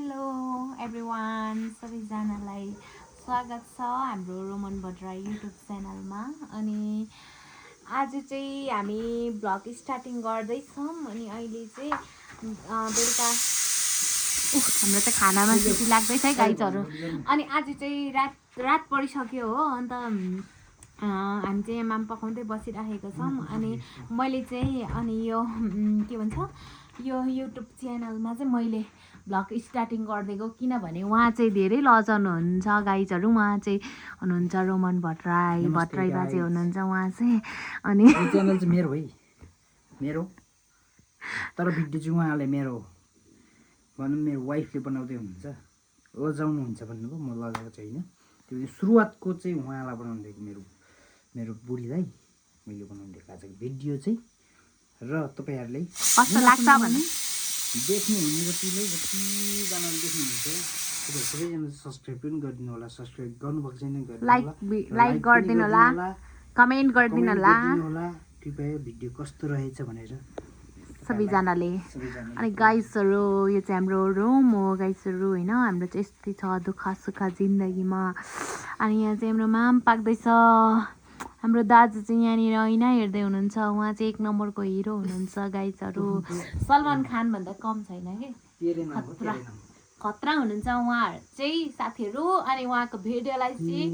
Hello everyone, सबैजनालाई स्वागत छ हाम्रो रोमन भट्टराई युट्युब च्यानलमा। अनि आज चाहिँ हामी भ्लग स्टार्टिङ गर्दैछौँ। अनि अहिले चाहिँ बेलुका हाम्रो चाहिँ खानामा सिटी लाग्दैछ है गाइजहरू। अनि आज चाहिँ रात परिसक्यो हो, अन्त हामी चाहिँ यहाँ माम पकाउँदै बसिराखेको छौँ। अनि मैले चाहिँ अनि यो के भन्छ यो युट्युब च्यानलमा चाहिँ मैले भ्लग स्टार्टिङ गरिदिएको, किनभने उहाँ चाहिँ धेरै लजाउनुहुन्छ गाइजहरू। उहाँ चाहिँ हुनुहुन्छ रोमन भट्टराई बाजे हुनुहुन्छ उहाँ चाहिँ। अनि यो च्यानल चाहिँ मेरो है, मेरो तर भिडियो चाहिँ उहाँले मेरो भनौँ मेरो वाइफले बनाउँदै हुनुहुन्छ। लजाउनुहुन्छ भन्नुभयो, म लजाएको छैन। त्यो सुरुवातको चाहिँ उहाँलाई बनाउनु दिएको, मेरो बुढीलाई मैले बनाउनु दिएको आजको भिडियो चाहिँ। र तपाईँहरूले कस्तो लाग्छ भने देख्नु हुने जतिले जतिजनाले देख्नुहुन्छ सबैजना सब्सक्राइब पनि गरिदिनु होला। सब्सक्राइब गर्नुभएको छैन लाइक गरिदिनु होला, कमेन्ट गरिदिनु होला कृपया भिडियो कस्तो रहेछ भनेर सबैजनाले। अनि गाइसहरू यो चाहिँ हाम्रो रुम हो गाइसहरू होइन। हाम्रो चाहिँ यस्तै छ दुःख सुख जिन्दगीमा। अनि यहाँ चाहिँ हाम्रो माम पाक्दैछ। हाम्रो दाजु चाहिँ यहाँनिर ऐना हेर्दै हुनुहुन्छ। उहाँ चाहिँ एक नम्बरको हिरो हुनुहुन्छ गाइजहरू। सलमान खान भन्दा कम छैन कि, खतरा हुनुहुन्छ उहाँहरू चाहिँ साथीहरू। अनि उहाँको भिडियोलाई चाहिँ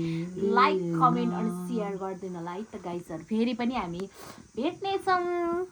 लाइक कमेन्ट अनि सेयर गरिदिनु होला है त गाइजहरू। फेरि पनि हामी भेट्नेछौँ।